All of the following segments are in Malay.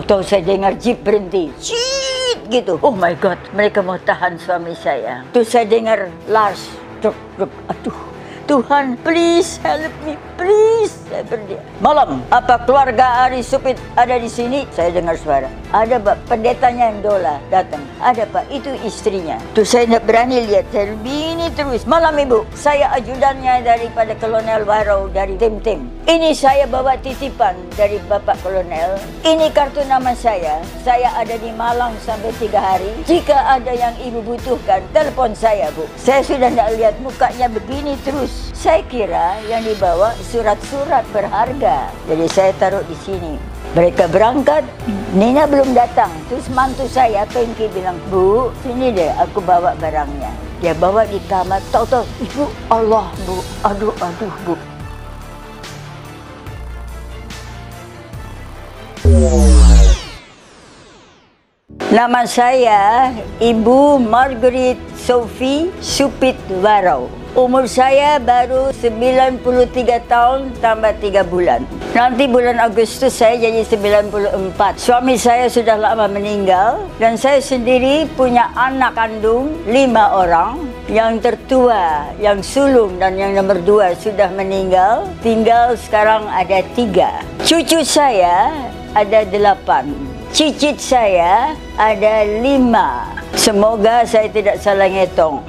Tahu-tahu saya dengar jeep berhenti. Ciit gitu. Oh my God, mereka mau tahan suami saya. Terus saya dengar Lars. Truk, truk. Aduh, Tuhan, please help me, please. Saya berdia. Malam, apa keluarga Ari Supit ada di sini? Saya dengar suara. Ada Pak, pendetanya Dola datang. Ada Pak, itu istrinya. Terus saya tidak berani lihat, saya begini terus. Malam Ibu, saya ajudannya daripada Kolonel Warau dari tim-tim. Ini saya bawa titipan dari Bapak Kolonel. Ini kartu nama saya. Saya ada di Malang sampai 3 hari. Jika ada yang Ibu butuhkan, telepon saya Bu. Saya sudah tidak lihat mukanya begini terus. Saya kira yang dibawa surat-surat berharga. Jadi saya taruh di sini. Mereka berangkat, Nina belum datang. Terus mantu saya, Pengki bilang, Bu, sini deh aku bawa barangnya. Dia bawa di kamar, tahu-tahu, Ibu, Allah Bu, aduh Bu. Nama saya Ibu Margaret Sophie Supit Warau. Umur saya baru 93 tahun tambah 3 bulan. Nanti bulan Agustus saya jadi 94. Suami saya sudah lama meninggal dan saya sendiri punya anak kandung 5 orang. Yang tertua, yang sulung dan yang nomor 2 sudah meninggal. Tinggal sekarang ada 3. Cucu saya ada 8. Cicit saya ada 5. Semoga saya tidak salah ngitung.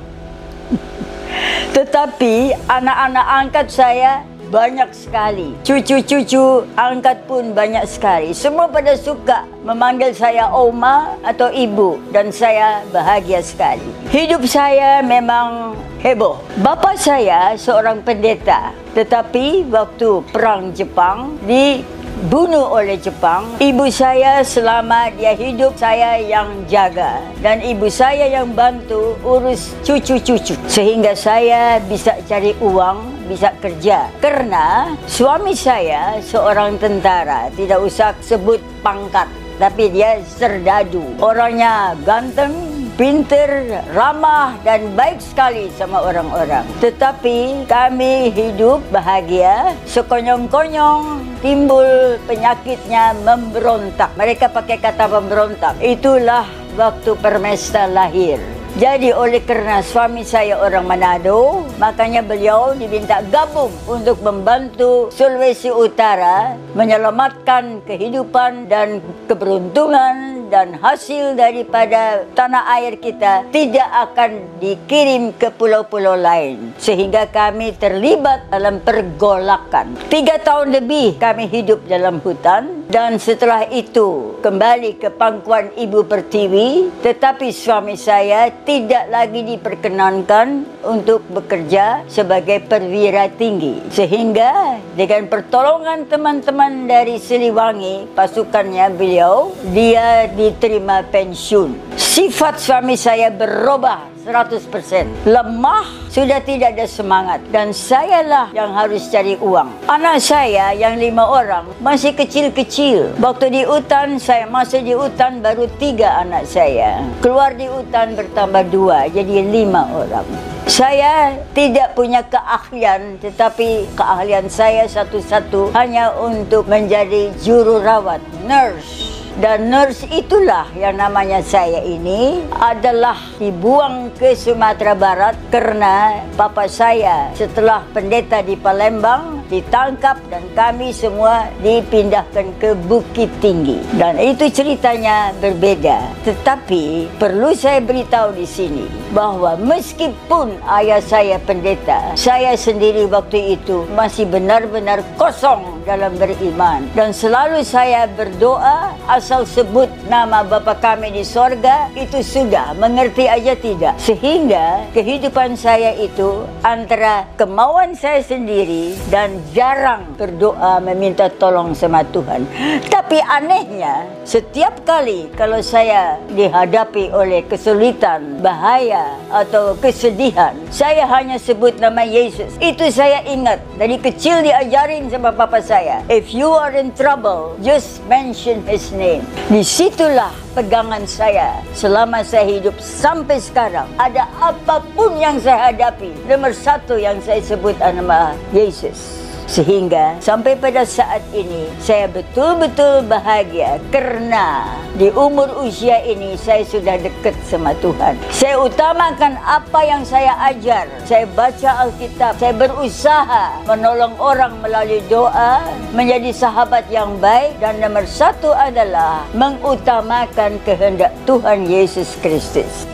Tetapi anak-anak angkat saya banyak sekali. Cucu-cucu angkat pun banyak sekali. Semua pada suka memanggil saya Oma atau Ibu. Dan saya bahagia sekali. Hidup saya memang heboh. Bapa saya seorang pendeta. Tetapi waktu perang Jepang dibunuh oleh Jepang. Ibu saya selama dia hidup saya yang jaga. Dan ibu saya yang bantu urus cucu-cucu. Sehingga saya bisa cari uang, bisa kerja. Karena suami saya seorang tentara. Tidak usah sebut pangkat. Tapi dia serdadu. Orangnya ganteng, pinter, ramah dan baik sekali sama orang-orang. Tetapi kami hidup bahagia, sekonyong-konyong timbul penyakitnya memberontak. Mereka pakai kata memberontak. Itulah waktu Permesta lahir. Jadi oleh kerana suami saya orang Manado, makanya beliau diminta gabung untuk membantu Sulawesi Utara menyelamatkan kehidupan dan keberuntungan dan hasil daripada tanah air kita tidak akan dikirim ke pulau-pulau lain. Sehingga kami terlibat dalam pergolakan. 3 tahun lebih kami hidup dalam hutan. Dan setelah itu kembali ke pangkuan Ibu Pertiwi. Tetapi suami saya tidak lagi diperkenankan untuk bekerja sebagai perwira tinggi. Sehingga dengan pertolongan teman-teman dari Siliwangi, pasukannya beliau, dia diterima pensiun. Sifat suami saya berubah 100%. Lemah, sudah tidak ada semangat. Dan sayalah yang harus cari uang. Anak saya yang 5 orang masih kecil-kecil. Waktu di hutan, saya masih di hutan baru 3 anak saya. Keluar di hutan bertambah 2, jadi 5 orang. Saya tidak punya keahlian, tetapi keahlian saya satu-satu hanya untuk menjadi jururawat, nurse. Dan nurse itulah yang namanya saya ini adalah dibuang ke Sumatera Barat karena papa saya setelah pendeta di Palembang ditangkap dan kami semua dipindahkan ke Bukit Tinggi. Dan itu ceritanya berbeda. Tetapi perlu saya beritahu di sini bahwa meskipun ayah saya pendeta, saya sendiri waktu itu masih benar-benar kosong dalam beriman. Dan selalu saya berdoa, asal sebut nama Bapa kami di sorga, itu sudah, mengerti aja tidak. Sehingga kehidupan saya itu antara kemauan saya sendiri dan jarang berdoa meminta tolong sama Tuhan. Tapi anehnya, setiap kali kalau saya dihadapi oleh kesulitan, bahaya atau kesedihan, saya hanya sebut nama Yesus. Itu saya ingat, dari kecil diajarin sama Papa saya. If you are in trouble, just mention His name. Disitulah pegangan saya selama saya hidup sampai sekarang. Ada apapun yang saya hadapi, nomor 1 yang saya sebut nama Yesus. Sehingga sampai pada saat ini saya betul-betul bahagia karena di umur usia ini saya sudah dekat sama Tuhan. Saya utamakan apa yang saya ajar. Saya baca Alkitab. Saya berusaha menolong orang melalui doa, menjadi sahabat yang baik, dan nomor satu adalah mengutamakan kehendak Tuhan Yesus Kristus.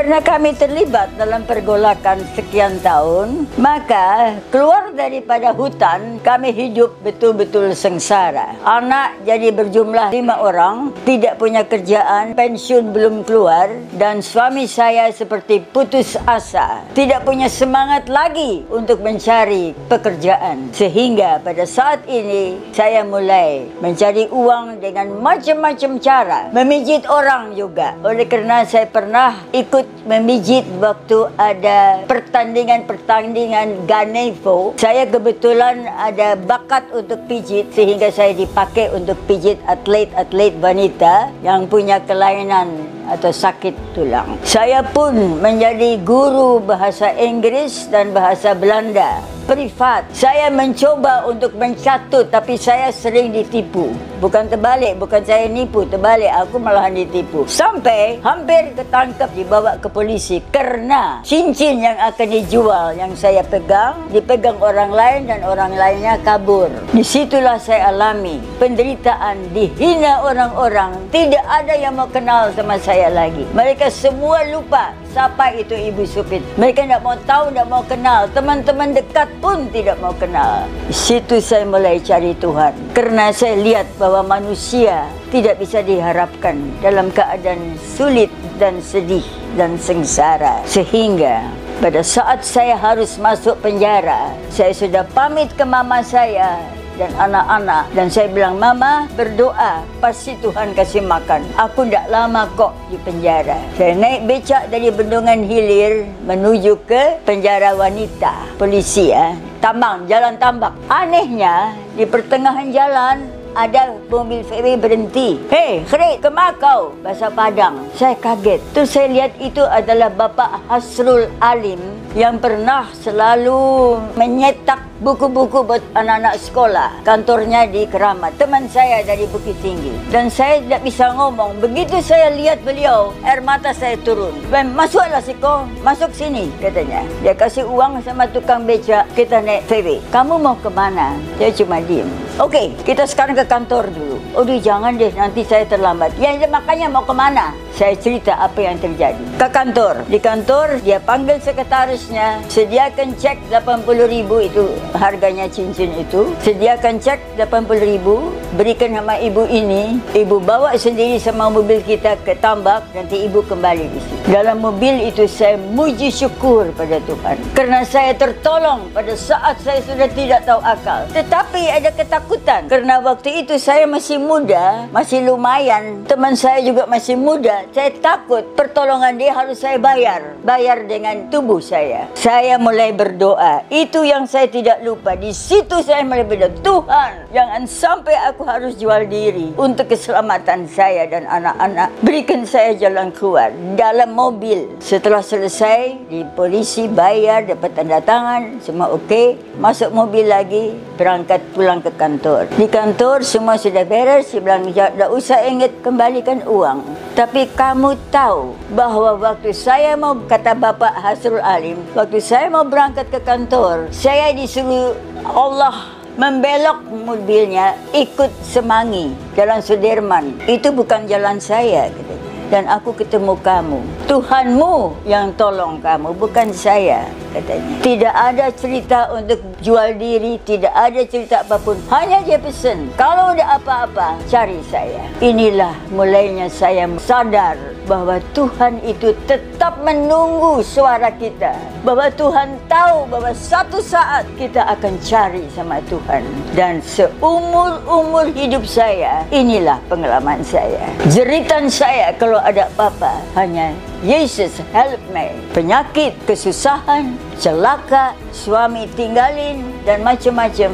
Karena kami terlibat dalam pergolakan sekian tahun, maka keluar daripada hutan, kami hidup betul-betul sengsara. Anak jadi berjumlah 5 orang, tidak punya kerjaan, pensiun belum keluar, dan suami saya seperti putus asa, tidak punya semangat lagi untuk mencari pekerjaan. Sehingga pada saat ini, saya mulai mencari uang dengan macam-macam cara, memijit orang juga. Oleh kerana saya pernah ikut memijit waktu ada pertandingan Ganevo. Saya kebetulan ada bakat untuk pijit sehingga saya dipakai untuk pijit atlet-atlet wanita yang punya kelainan atau sakit tulang. Saya pun menjadi guru bahasa Inggris dan bahasa Belanda privat. Saya mencoba untuk mencatut, tapi saya sering ditipu. Bukan terbalik, bukan saya nipu, terbalik, aku malahan ditipu. Sampai hampir ketangkap, dibawa ke polisi karena cincin yang akan dijual yang saya pegang, dipegang orang lain dan orang lainnya kabur. Disitulah saya alami penderitaan, dihina orang-orang, tidak ada yang mau kenal sama saya lagi. Mereka semua lupa siapa itu Ibu Supit. Mereka tidak mau tahu, tidak mau kenal. Teman-teman dekat pun tidak mau kenal. Di situ saya mulai cari Tuhan. Karena saya lihat bahwa manusia tidak bisa diharapkan dalam keadaan sulit dan sedih dan sengsara. Sehingga pada saat saya harus masuk penjara, saya sudah pamit ke mama saya dan anak-anak, dan saya bilang, Mama berdoa, pasti Tuhan kasih makan. Aku tidak lama kok di penjara. Saya naik becak dari Bendungan Hilir menuju ke penjara wanita. Polisi tambang, jalan tambak. Anehnya di pertengahan jalan ada mobil ferry berhenti. Hei, Kharit, kemana kau? Bahasa Padang. Saya kaget. Tu saya lihat itu adalah Bapak Hasrul Alim yang pernah selalu menyetak buku-buku buat anak-anak sekolah. Kantornya di Keramat. Teman saya dari Bukit Tinggi. Dan saya tidak bisa ngomong. Begitu saya lihat beliau, air mata saya turun. Masuklah Siko, masuk sini, katanya. Dia kasih uang sama tukang beca, kita naik ferry. Kamu mau ke mana? Saya cuma diam. Okey, kita sekarang ke kantor dulu. Aduh, jangan deh, nanti saya terlambat. Ya, makanya mau ke mana? Saya cerita apa yang terjadi. Ke kantor. Di kantor, dia panggil sekretarisnya. Sediakan cek 80.000 itu harganya cincin itu. Sediakan cek 80.000. Berikan sama ibu ini. Ibu bawa sendiri sama mobil kita ke tambak. Nanti ibu kembali di sini. Dalam mobil itu saya muji syukur pada Tuhan. Kerana saya tertolong pada saat saya sudah tidak tahu akal. Tetapi ada ketakutan. Kerana waktu itu saya masih muda. Masih lumayan. Teman saya juga masih muda. Saya takut pertolongan dia harus saya bayar. Bayar dengan tubuh saya. Saya mulai berdoa. Itu yang saya tidak lupa. Di situ saya mulai berdoa. Tuhan, jangan sampai aku harus jual diri untuk keselamatan saya dan anak-anak. Berikan saya jalan keluar. Dalam mobil. Setelah selesai, di polisi bayar, dapat tanda tangan. Semua okey. Masuk mobil lagi. Berangkat pulang ke kantor. Di kantor semua sudah beres. Dia bilang, tak usah ingat kembalikan uang. Tapi kamu tahu bahawa waktu saya mau, kata Bapak Hasrul Alim, waktu saya mau berangkat ke kantor, saya disuruh Allah membelok mobilnya ikut Semangi, Jalan Sudirman. Itu bukan jalan saya, katanya. Dan aku ketemu kamu. Tuhanmu yang tolong kamu, bukan saya, katanya. Tidak ada cerita untuk jual diri, tidak ada cerita apapun. Hanya dia pesan, kalau ada apa-apa, cari saya. Inilah mulainya saya sadar bahwa Tuhan itu tetap menunggu suara kita. Bahwa Tuhan tahu bahwa satu saat kita akan cari sama Tuhan. Dan seumur-umur hidup saya, inilah pengalaman saya. Jeritan saya kalau ada apa-apa, hanya Yesus help me. Penyakit, kesusahan, celaka, suami tinggalin, dan macam-macam.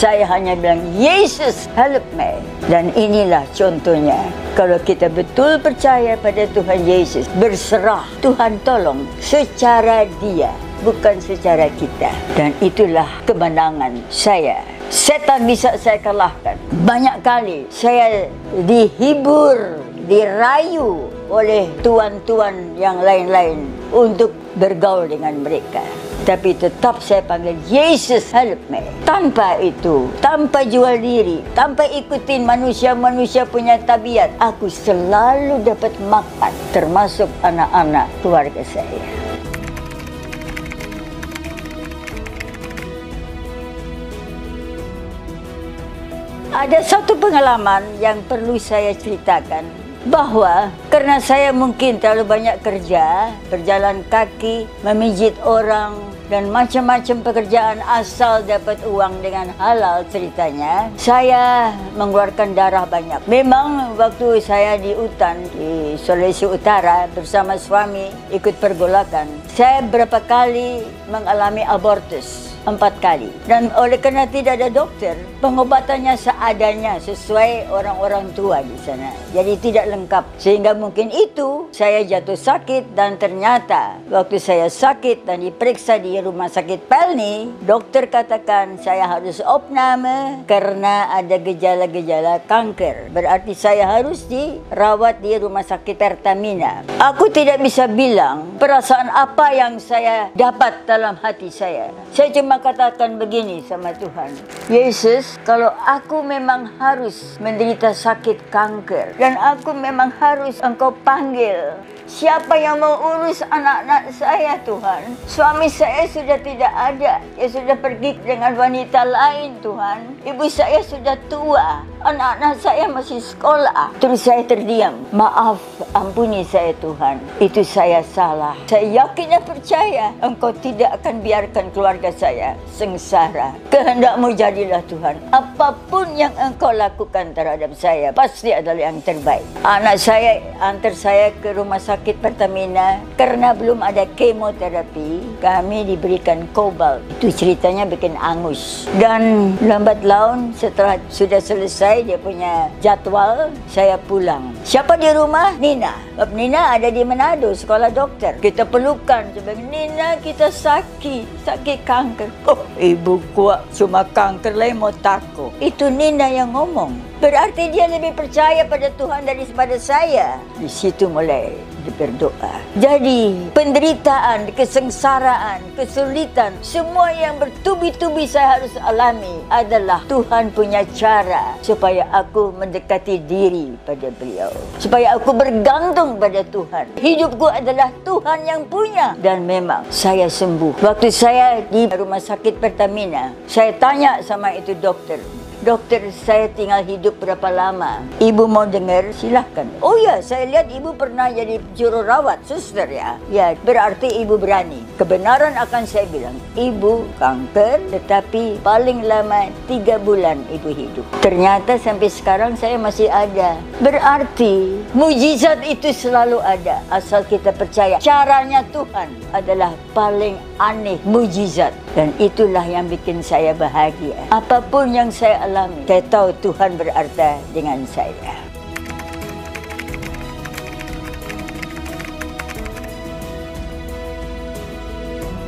Saya hanya bilang, Yesus, help me. Dan inilah contohnya. Kalau kita betul percaya pada Tuhan Yesus, berserah, Tuhan tolong secara Dia, bukan secara kita. Dan itulah kemenangan saya. Setan bisa saya kalahkan. Banyak kali saya dihibur, dirayu oleh tuan-tuan yang lain-lain untuk bergaul dengan mereka. Tapi tetap saya panggil, Yesus, help me. Tanpa itu, tanpa jual diri, tanpa ikutin manusia-manusia punya tabiat, aku selalu dapat makan, termasuk anak-anak keluarga saya. Ada satu pengalaman yang perlu saya ceritakan, bahwa karena saya mungkin terlalu banyak kerja, berjalan kaki, memijit orang, dan macam-macam pekerjaan asal dapat uang dengan halal ceritanya, saya mengeluarkan darah banyak. Memang waktu saya di hutan di Sulawesi Utara bersama suami ikut pergolakan, saya berapa kali mengalami abortus. 4 kali. Dan oleh kerana tidak ada dokter, pengobatannya seadanya sesuai orang-orang tua di sana. Jadi tidak lengkap. Sehingga mungkin itu saya jatuh sakit, dan ternyata waktu saya sakit dan diperiksa di rumah sakit Pelni, dokter katakan saya harus opname karena ada gejala-gejala kanker. Berarti saya harus dirawat di rumah sakit Pertamina. Aku tidak bisa bilang perasaan apa yang saya dapat dalam hati saya. Saya cuma katakan begini sama Tuhan, Yesus, kalau aku memang harus menderita sakit kanker dan aku memang harus Engkau panggil, siapa yang mau urus anak-anak saya, Tuhan? Suami saya sudah tidak ada, dia sudah pergi dengan wanita lain, Tuhan. Ibu saya sudah tua, anak-anak saya masih sekolah. Terus saya terdiam. Maaf, ampuni saya, Tuhan. Itu saya salah. Saya yakin dan percaya Engkau tidak akan biarkan keluarga saya sengsara. Kehendak-Mu jadilah, Tuhan. Apapun yang Engkau lakukan terhadap saya pasti adalah yang terbaik. Anak saya antar saya ke rumah sakit Pertamina karena belum ada kemoterapi. Kami diberikan kobalt. Itu ceritanya bikin angus. Dan lambat laun setelah sudah selesai dia punya jadwal, saya pulang. Siapa di rumah? Nina. Nina ada di Manado, sekolah dokter. Kita pelukan sebagai, Nina, kita sakit kanker. Oh, ibu kuat, cuma kanker lain mau takut. Itu Nina yang ngomong. Berarti dia lebih percaya pada Tuhan daripada saya. Di situ mulai berdoa. Jadi penderitaan, kesengsaraan, kesulitan, semua yang bertubi-tubi saya harus alami adalah Tuhan punya cara supaya aku mendekati diri pada beliau, supaya aku bergantung pada Tuhan. Hidupku adalah Tuhan yang punya. Dan memang saya sembuh. Waktu saya di rumah sakit Pertamina, saya tanya sama itu dokter, Dokter, saya tinggal hidup berapa lama? Ibu mau dengar? Silahkan. Oh ya, saya lihat ibu pernah jadi jururawat, suster ya. Ya, berarti ibu berani. Kebenaran akan saya bilang, ibu kanker, tetapi paling lama 3 bulan ibu hidup. Ternyata sampai sekarang saya masih ada. Berarti mujizat itu selalu ada, asal kita percaya. Caranya Tuhan adalah paling aneh, mujizat. Dan itulah yang bikin saya bahagia. Apapun yang saya alami, saya tahu Tuhan berarti dengan saya.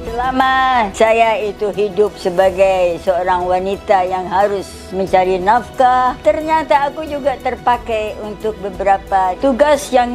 Selama saya itu hidup sebagai seorang wanita yang harus mencari nafkah, ternyata aku juga terpakai untuk beberapa tugas yang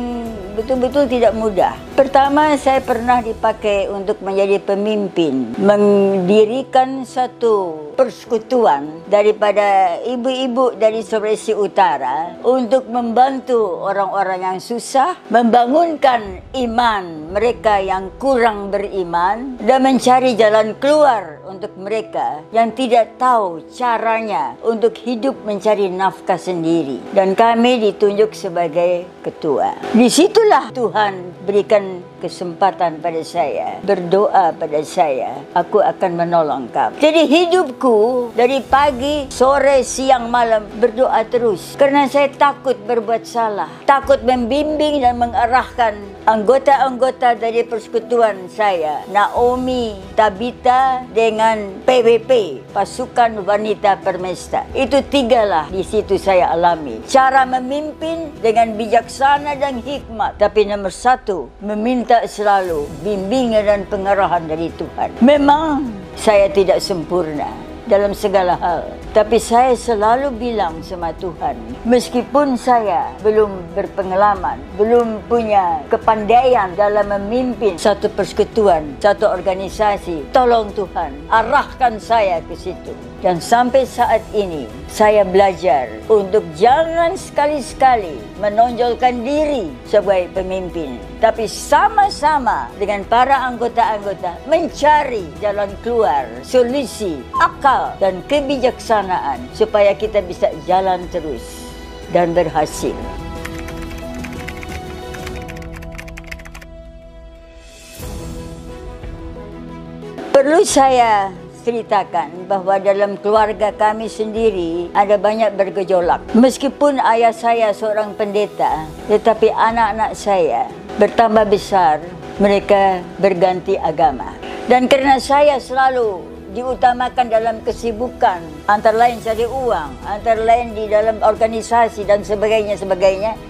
betul-betul tidak mudah. Pertama, saya pernah dipakai untuk menjadi pemimpin, mendirikan satu persekutuan daripada ibu-ibu dari Sulawesi Utara untuk membantu orang-orang yang susah, membangunkan iman mereka yang kurang beriman, dan mencari jalan keluar untuk mereka yang tidak tahu caranya untuk hidup mencari nafkah sendiri. Dan kami ditunjuk sebagai ketua. Disitulah Tuhan berikan kesempatan pada saya, berdoa pada saya, aku akan menolong kamu. Jadi hidupku dari pagi, sore, siang, malam berdoa terus. Karena saya takut berbuat salah, takut membimbing dan mengarahkan anggota-anggota dari persekutuan saya, Naomi, Tabita dengan PWP, Pasukan Wanita Permesta. Itu tigalah di situ saya alami. Cara memimpin dengan bijaksana dan hikmat. Tapi nomor satu, meminta selalu bimbingan dan pengarahan dari Tuhan. Memang saya tidak sempurna dalam segala hal, tapi saya selalu bilang sama Tuhan, meskipun saya belum berpengalaman, belum punya kepandaian dalam memimpin satu persekutuan, satu organisasi, tolong Tuhan, arahkan saya ke situ. Dan sampai saat ini, saya belajar untuk jangan sekali-sekali menonjolkan diri sebagai pemimpin, tapi sama-sama dengan para anggota-anggota mencari jalan keluar, solusi, akal, dan kebijaksanaan supaya kita bisa jalan terus dan berhasil. Perlu saya ceritakan bahwa dalam keluarga kami sendiri ada banyak bergejolak. Meskipun ayah saya seorang pendeta, tetapi anak-anak saya bertambah besar, mereka berganti agama. Dan karena saya selalu diutamakan dalam kesibukan, antara lain cari uang, antara lain di dalam organisasi dan sebagainya,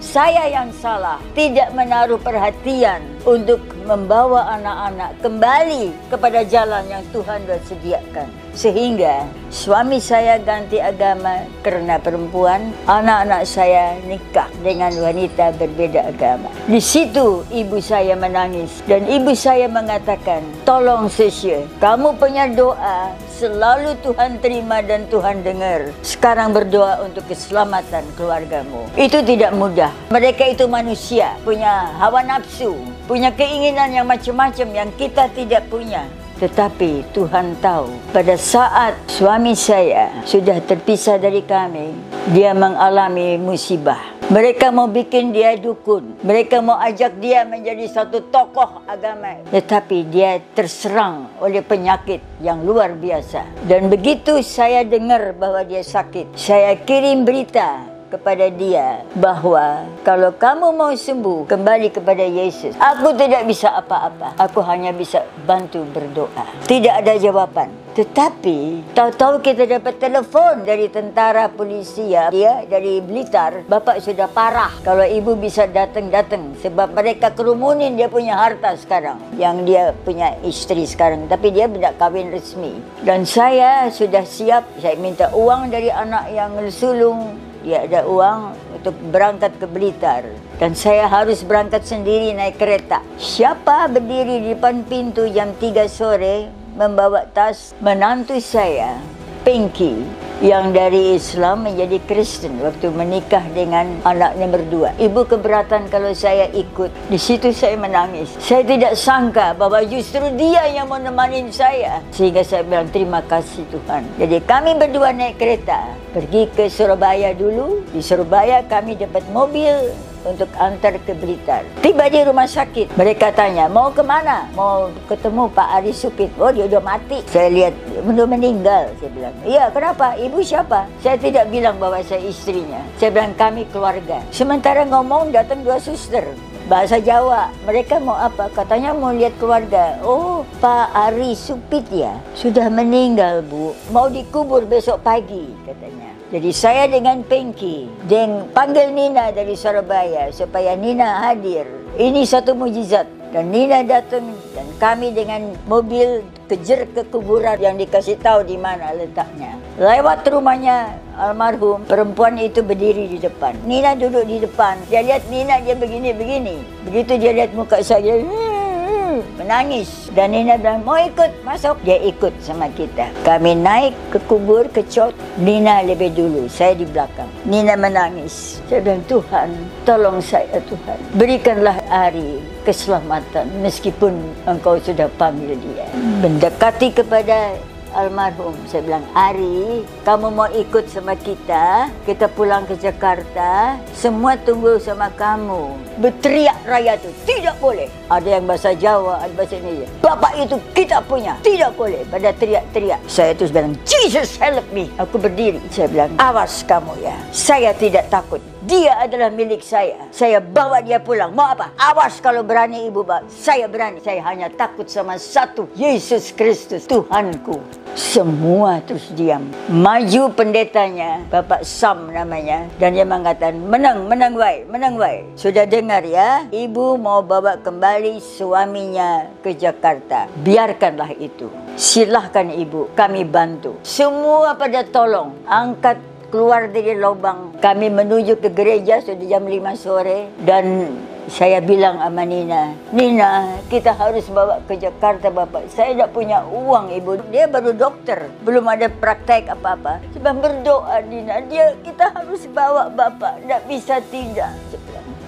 saya yang salah, tidak menaruh perhatian untuk membawa anak-anak kembali kepada jalan yang Tuhan sudah sediakan. Sehingga suami saya ganti agama karena perempuan, anak-anak saya nikah dengan wanita berbeda agama. Di situ ibu saya menangis dan ibu saya mengatakan, tolong Sesha, kamu punya doa selalu Tuhan terima dan Tuhan dengar. Sekarang berdoa untuk keselamatan keluargamu. Itu tidak mudah. Mereka itu manusia, punya hawa nafsu, punya keinginan yang macam-macam yang kita tidak punya. Tetapi Tuhan tahu, pada saat suami saya sudah terpisah dari kami, dia mengalami musibah. Mereka mau bikin dia dukun. Mereka mau ajak dia menjadi satu tokoh agama. Tetapi dia terserang oleh penyakit yang luar biasa. Dan begitu saya dengar bahwa dia sakit, saya kirim berita kepada dia bahwa kalau kamu mau sembuh, kembali kepada Yesus. Aku tidak bisa apa-apa. Aku hanya bisa bantu berdoa. Tidak ada jawaban. Tetapi tahu-tahu kita dapat telefon dari tentara polisi ya, dia dari Blitar, bapak sudah parah. Kalau ibu bisa datang sebab mereka kerumunin dia punya harta sekarang, yang dia punya istri sekarang, tapi dia tidak kahwin resmi. Dan saya sudah siap, saya minta uang dari anak yang sulung. Dia ada uang untuk berangkat ke Blitar. Dan saya harus berangkat sendiri naik kereta. Siapa berdiri di depan pintu jam 3 sore membawa tas? Menantu saya, Pinky, yang dari Islam menjadi Kristen waktu menikah dengan anaknya berdua. Ibu keberatan kalau saya ikut. Di situ saya menangis. Saya tidak sangka bahwa justru dia yang mau nemanin saya. Sehingga saya bilang terima kasih Tuhan. Jadi kami berdua naik kereta, pergi ke Surabaya dulu. Di Surabaya kami dapat mobil untuk antar ke Blitar. Tiba di rumah sakit, mereka tanya, mau kemana? Mau ketemu Pak Ari Supit. Oh, dia udah mati. Saya lihat, udah meninggal. Saya bilang, iya, kenapa? Ibu siapa? Saya tidak bilang bahwa saya istrinya. Saya bilang, kami keluarga. Sementara ngomong, datang 2 suster. Bahasa Jawa. Mereka mau apa? Katanya mau lihat keluarga. Oh, Pak Ari Supit ya? Sudah meninggal, Bu. Mau dikubur besok pagi, katanya. Jadi saya dengan Pinky, panggil Nina dari Surabaya supaya Nina hadir. Ini satu mujizat. Dan Nina datang dan kami dengan mobil kejar ke kuburan yang dikasih tahu di mana letaknya. Lewat rumahnya almarhum, perempuan itu berdiri di depan. Nina duduk di depan. Dia lihat Nina, dia begini-begini. Begitu dia lihat muka saya, menangis. Dan Nina bilang, mau ikut, masuk. Dia ikut sama kita. Kami naik ke kubur, ke cot. Nina lebih dulu, saya di belakang. Nina menangis. Saya bilang, Tuhan, tolong saya Tuhan. Berikanlah Ari keselamatan meskipun engkau sudah panggil dia. Mendekati kepada almarhum. Saya bilang, Ari, kamu mau ikut sama kita pulang ke Jakarta, semua tunggu sama kamu. Berteriak raya tu, tidak boleh. Ada yang bahasa Jawa, ada bahasa Indonesia. Bapak itu kita punya, tidak boleh. Pada teriak-teriak. Saya terus bilang, Jesus help me. Aku berdiri, saya bilang, awas kamu ya. Saya tidak takut. Dia adalah milik saya. Saya bawa dia pulang. Mau apa? Awas kalau berani ibu bawa. Saya berani. Saya hanya takut sama satu. Yesus Kristus, Tuhanku. Semua terus diam. Maju pendetanya, Bapak Sam namanya. Dan dia mengatakan, menang wai. Sudah dengar ya? Ibu mau bawa kembali suaminya ke Jakarta. Biarkanlah itu. Silahkan ibu, kami bantu. Semua pada tolong. Angkat keluar dari lubang. Kami menuju ke gereja sudah jam 5 sore. Dan saya bilang sama Nina, kita harus bawa ke Jakarta Bapak. Saya tidak punya uang ibu. Dia baru dokter, belum ada praktek apa-apa. Sebab berdoa Nina, kita harus bawa Bapak. Tidak bisa tidak.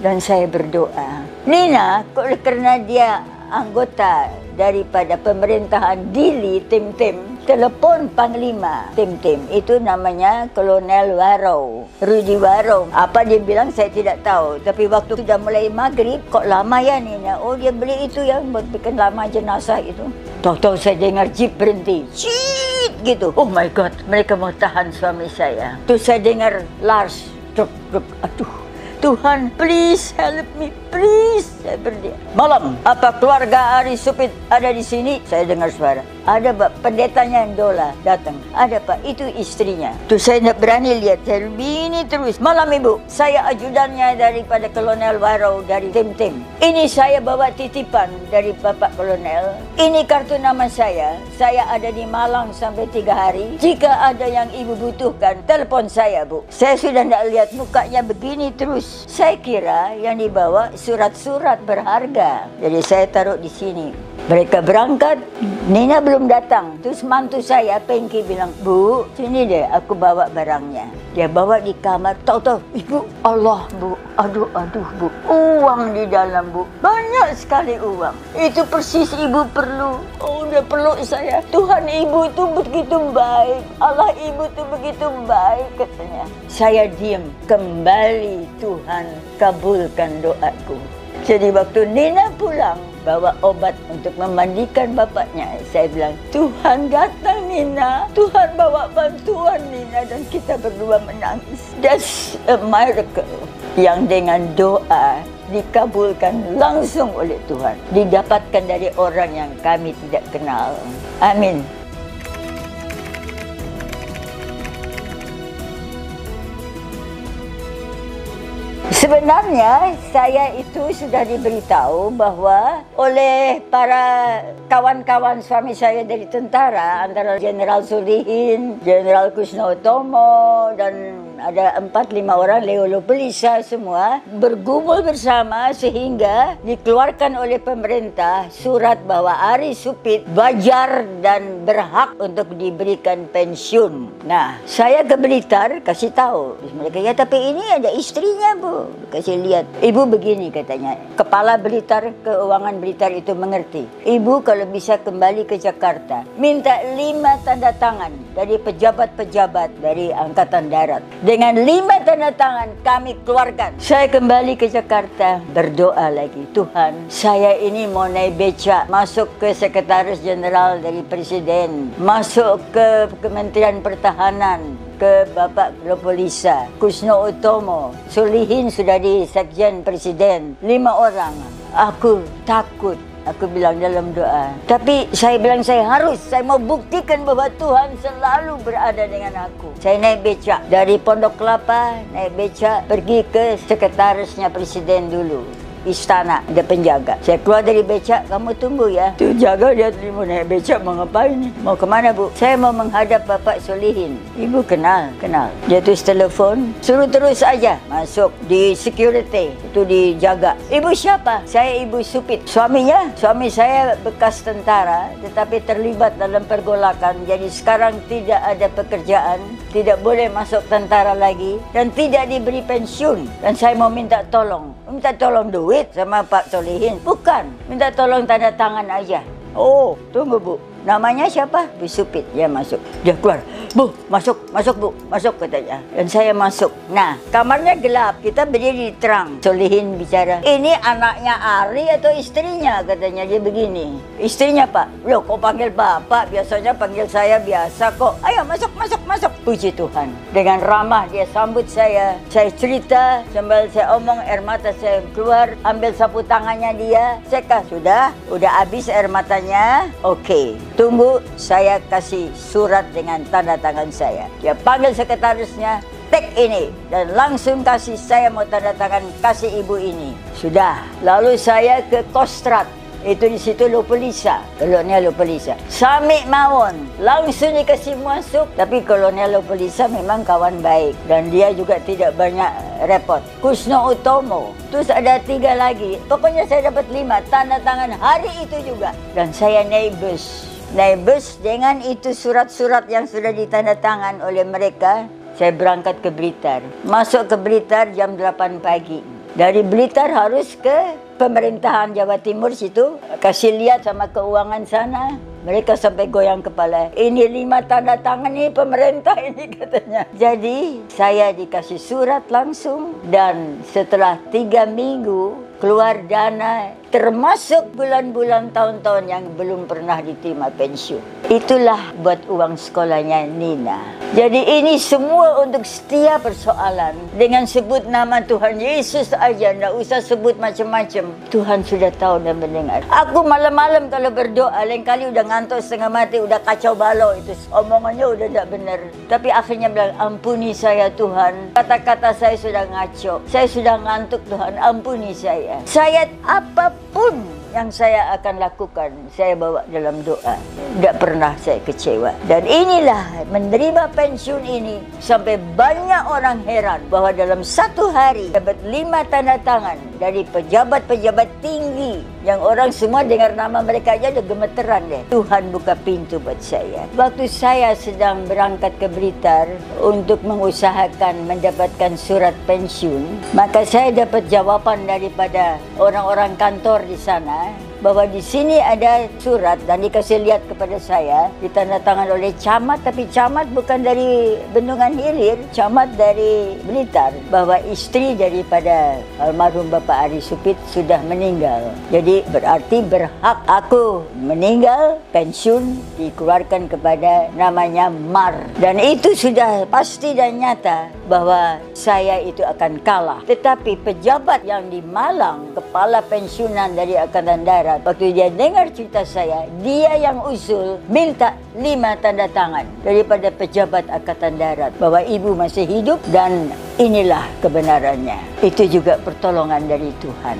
Dan saya berdoa. Nina, karena dia anggota daripada pemerintahan Dili, tim-tim, telepon Panglima tim-tim. Itu namanya Kolonel Warau, Rudi Warau. Apa dia bilang saya tidak tahu. Tapi waktu sudah mulai maghrib, kok lama ya Nina? Oh dia beli itu yang buat bikin lama jenazah itu. Tahu-tahu saya dengar jeep berhenti. Ciit gitu. Oh my God, mereka mau tahan suami saya. Terus saya dengar Lars, truk. Aduh. Tuhan, please help me, please. Saya berdiri. Malam, apa keluarga Ari Supit ada di sini? Saya dengar suara. Ada Pak, pendetanya Dola datang. Ada Pak, itu istrinya. Tuh saya tidak berani lihat. Saya begini terus. Malam Ibu, saya ajudannya daripada Kolonel Warau dari tim-tim. Ini saya bawa titipan dari Bapak Kolonel. Ini kartu nama saya. Saya ada di Malang sampai 3 hari. Jika ada yang Ibu butuhkan, telepon saya Bu. Saya sudah tidak lihat mukanya begini terus. Saya kira yang dibawa surat-surat berharga. Jadi saya taruh di sini. Mereka berangkat, Nina belum datang. Terus mantu saya, Pengki bilang, Bu, sini deh aku bawa barangnya. Dia bawa di kamar, tahu-tahu, Ibu, Allah Bu, aduh Bu, uang di dalam Bu, banyak sekali uang. Itu persis Ibu perlu. Oh dia peluk saya, Tuhan Ibu itu begitu baik, Allah Ibu itu begitu baik katanya. Saya diam, kembali Tuhan kabulkan doaku. Jadi waktu Nina pulang, bawa obat untuk memandikan bapaknya. Saya bilang, Tuhan datang Nina. Tuhan bawa bantuan Nina. Dan kita berdua menangis. That's a miracle. Yang dengan doa dikabulkan langsung oleh Tuhan. Didapatkan dari orang yang kami tidak kenal. Amin. Sebenarnya saya itu sudah diberitahu bahwa oleh para kawan-kawan suami saya dari tentara, antara Jenderal Sulihin, Jenderal Kusno Utomo, dan ada 4-5 orang, Leolo Pelisa semua, bergumul bersama sehingga dikeluarkan oleh pemerintah surat bahwa Ari Supit wajar dan berhak untuk diberikan pensiun. Nah, saya ke Blitar kasih tahu. Terus mereka, ya tapi ini ada istrinya Bu. Kasih lihat. Ibu begini katanya. Kepala Blitar, keuangan Blitar itu mengerti. Ibu kalau bisa kembali ke Jakarta, minta 5 tanda tangan dari pejabat-pejabat dari Angkatan Darat. Dengan 5 tanda tangan kami keluarkan. Saya kembali ke Jakarta, berdoa lagi. Tuhan, saya ini mau naik beca, masuk ke Sekretaris Jenderal dari Presiden, masuk ke Kementerian Pertahanan, ke Bapak Lopolisa, Kusno Utomo, Sulihin sudah di Sekjen Presiden, 5 orang. Aku takut. Aku bilang dalam doa. Tapi saya bilang saya mau buktikan bahwa Tuhan selalu berada dengan aku. Saya naik becak dari Pondok Kelapa, naik becak pergi ke sekretarisnya Presiden dulu. Istana, ada penjaga. Saya keluar dari becak, kamu tunggu ya. Tuh jaga dia mau naik becak, mau ngapain? Mau kemana Bu? Saya mau menghadap Bapak Sulihin. Ibu kenal. Dia terus telefon, suruh terus aja masuk di security, itu dijaga. Ibu siapa? Saya Ibu Supit. Suami saya bekas tentara, tetapi terlibat dalam pergolakan. Jadi sekarang tidak ada pekerjaan, tidak boleh masuk tentara lagi, dan tidak diberi pensiun. Dan saya mau minta tolong duit sama Pak Solihin. Bukan, minta tolong tanda tangan aja. Oh, tunggu Bu. Namanya siapa? Bu Supit. Dia masuk. Dia keluar. Bu, masuk Bu, masuk katanya. Dan saya masuk. Nah, kamarnya gelap. Kita berdiri di terang. Solihin bicara. Ini anaknya Ari atau istrinya? Katanya dia begini. Istrinya Pak. Loh, kok panggil Bapak? Biasanya panggil saya biasa kok. Ayo masuk. Puji Tuhan. Dengan ramah dia sambut saya. Saya cerita sambil saya omong, air mata saya keluar. Ambil sapu tangannya dia. Saya sudah habis air matanya. Oke. Tunggu, saya kasih surat dengan tanda tangan saya. Dia panggil sekretarisnya, tek ini. Dan langsung kasih, saya mau tanda tangan, kasih ibu ini. Sudah. Lalu saya ke Kostrad. Itu di situ Lopelisa. Kolonel Lopelisa. Samik Mawon. Langsung dikasih masuk. Tapi Kolonel Lopelisa memang kawan baik. Dan dia juga tidak banyak repot. Kusno Utomo. Terus ada 3 lagi. Pokoknya saya dapat 5 tanda tangan hari itu juga. Dan saya naik bus. Dengan itu surat-surat yang sudah ditandatangan oleh mereka, saya berangkat ke Blitar. Masuk ke Blitar jam 8 pagi. Dari Blitar harus ke pemerintahan Jawa Timur situ. Kasih lihat sama keuangan sana. Mereka sampai goyang kepala. Ini 5 tanda tangan ini pemerintah ini katanya. Jadi saya dikasih surat langsung. Dan setelah 3 minggu keluar dana, termasuk bulan-bulan tahun-tahun yang belum pernah diterima pensiun. Itulah buat uang sekolahnya Nina. Jadi ini semua untuk setiap persoalan. Dengan sebut nama Tuhan Yesus aja, nggak usah sebut macam-macam. Tuhan sudah tahu dan mendengar. Aku malam-malam kalau berdoa, lain kali udah ngantuk setengah mati, udah kacau balau itu. Omongannya udah tidak benar. Tapi akhirnya bilang, ampuni saya Tuhan. Kata-kata saya sudah ngaco. Saya sudah ngantuk Tuhan, ampuni saya. Saya apapun yang saya akan lakukan, saya bawa dalam doa. Tidak pernah saya kecewa. Dan inilah menerima pensiun ini sampai banyak orang heran bahwa dalam 1 hari dapat 5 tanda tangan dari pejabat-pejabat tinggi yang orang semua dengar nama mereka aja udah gemeteran deh. Tuhan buka pintu buat saya. Waktu saya sedang berangkat ke Blitar untuk mengusahakan mendapatkan surat pensiun, maka saya dapat jawaban daripada orang-orang kantor di sana bahwa di sini ada surat dan dikasih lihat kepada saya, ditandatangan oleh camat, tapi camat bukan dari Bendungan Hilir, camat dari Blitar, bahwa istri daripada almarhum Bapak Ari Supit sudah meninggal. Jadi berarti berhak aku meninggal, pensiun dikeluarkan kepada namanya Mar. Dan itu sudah pasti dan nyata bahwa saya itu akan kalah. Tetapi pejabat yang di Malang, kepala pensiunan dari Angkatan Darat, waktu dia dengar cerita saya, dia yang usul minta 5 tanda tangan daripada pejabat Angkatan Darat bahwa ibu masih hidup dan inilah kebenarannya. Itu juga pertolongan dari Tuhan.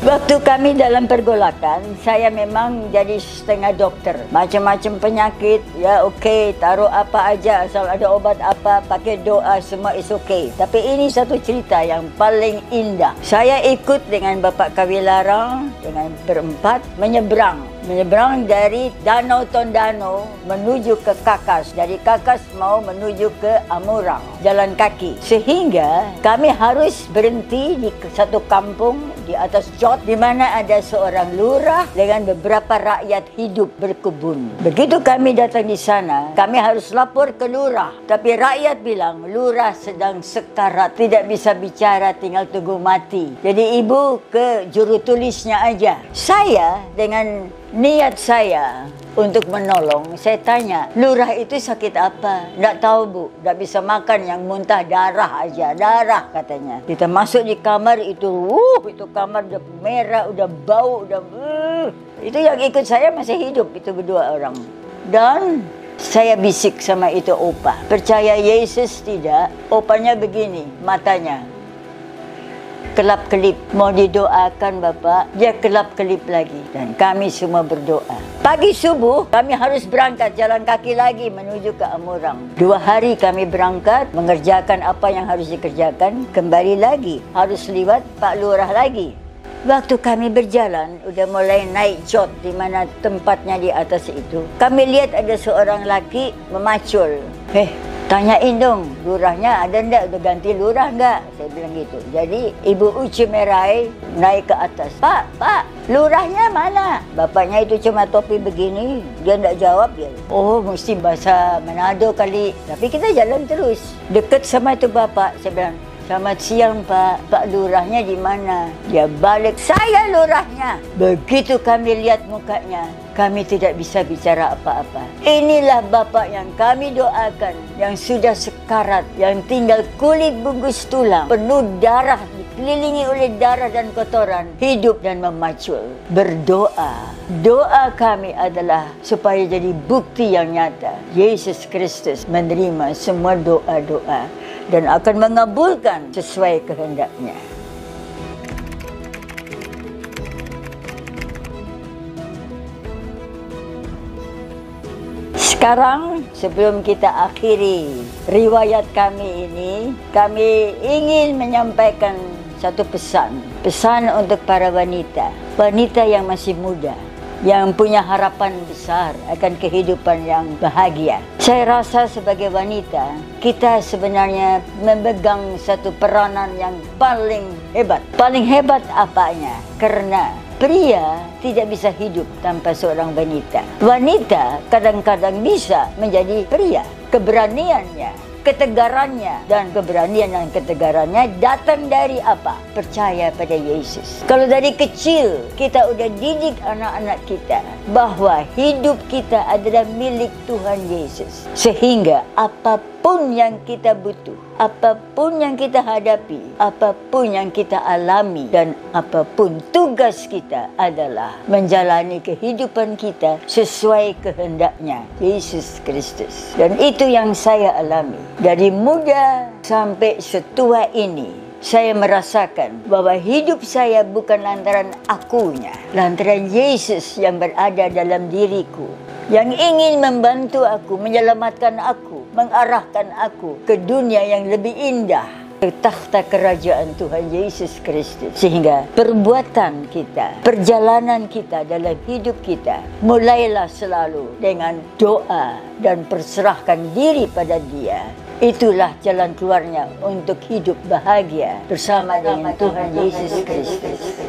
Waktu kami dalam pergolakan, saya memang jadi setengah dokter. Macam-macam penyakit, ya okey, taruh apa aja, asal ada obat apa, pakai doa, semua is okey. Tapi ini satu cerita yang paling indah. Saya ikut dengan Bapak Kawilarang, dengan berempat, menyeberang dari Danau Tondano menuju ke Kakas. Dari Kakas mau menuju ke Amurang, jalan kaki. Sehingga kami harus berhenti di satu kampung di atas jot, di mana ada seorang lurah dengan beberapa rakyat hidup berkebun. Begitu kami datang di sana, kami harus lapor ke lurah. Tapi rakyat bilang, lurah sedang sekarat, tidak bisa bicara, tinggal tunggu mati. Jadi ibu ke juru tulisnya aja. Saya dengan niat saya untuk menolong, saya tanya, lurah itu sakit apa? Tidak tahu Bu, tidak bisa makan, yang muntah darah aja, darah katanya. Kita masuk di kamar itu kamar udah merah, udah bau, udah itu yang ikut saya masih hidup, itu berdua orang. Dan saya bisik sama itu opa, percaya Yesus tidak? Opanya begini, matanya kelap-kelip, mau didoakan Bapak, dia kelap-kelip lagi. Dan kami semua berdoa. Pagi subuh, kami harus berangkat jalan kaki lagi menuju ke Amurang. 2 hari kami berangkat, mengerjakan apa yang harus dikerjakan, kembali lagi, harus lewat Pak Lurah lagi. Waktu kami berjalan, udah mulai naik jot di mana tempatnya di atas itu. Kami lihat ada seorang laki memacul. Tanyain dong, lurahnya ada ndak? Udah ganti lurah nggak? Saya bilang gitu. Jadi Ibu Uci Merai naik ke atas. Pak, lurahnya mana? Bapaknya itu cuma topi begini. Dia ndak jawab dia. Oh, mesti bahasa Manado kali. Tapi kita jalan terus. Deket sama itu bapak. Saya bilang, selamat siang Pak. Pak lurahnya di mana? Dia balik, saya lurahnya. Begitu kami lihat mukanya, kami tidak bisa bicara apa-apa. Inilah Bapak yang kami doakan, yang sudah sekarat, yang tinggal kulit bungkus tulang, penuh darah, dikelilingi oleh darah dan kotoran, hidup dan memacul. Berdoa. Doa kami adalah supaya jadi bukti yang nyata. Yesus Kristus menerima semua doa-doa dan akan mengabulkan sesuai kehendaknya. Sekarang, sebelum kita akhiri riwayat kami ini, kami ingin menyampaikan satu pesan. Pesan untuk para wanita. Wanita yang masih muda, yang punya harapan besar akan kehidupan yang bahagia. Saya rasa sebagai wanita, kita sebenarnya memegang satu peranan yang paling hebat. Paling hebat apanya? Karena pria tidak bisa hidup tanpa seorang wanita. Wanita kadang-kadang bisa menjadi pria. Keberaniannya, ketegarannya, dan keberanian dan ketegarannya datang dari apa? Percaya pada Yesus. Kalau dari kecil kita udah didik anak-anak kita bahwa hidup kita adalah milik Tuhan Yesus, sehingga apapun yang kita butuh, apapun yang kita hadapi, apapun yang kita alami, dan apapun tugas kita adalah menjalani kehidupan kita sesuai kehendaknya Yesus Kristus. Dan itu yang saya alami. Dari muda sampai setua ini, saya merasakan bahwa hidup saya bukan lantaran akunya, lantaran Yesus yang berada dalam diriku, yang ingin membantu aku, menyelamatkan aku, mengarahkan aku ke dunia yang lebih indah, ke takhta kerajaan Tuhan Yesus Kristus. Sehingga perbuatan kita, perjalanan kita dalam hidup kita, mulailah selalu dengan doa dan perserahkan diri pada Dia. Itulah jalan keluarnya untuk hidup bahagia bersama dengan Tuhan Yesus Kristus.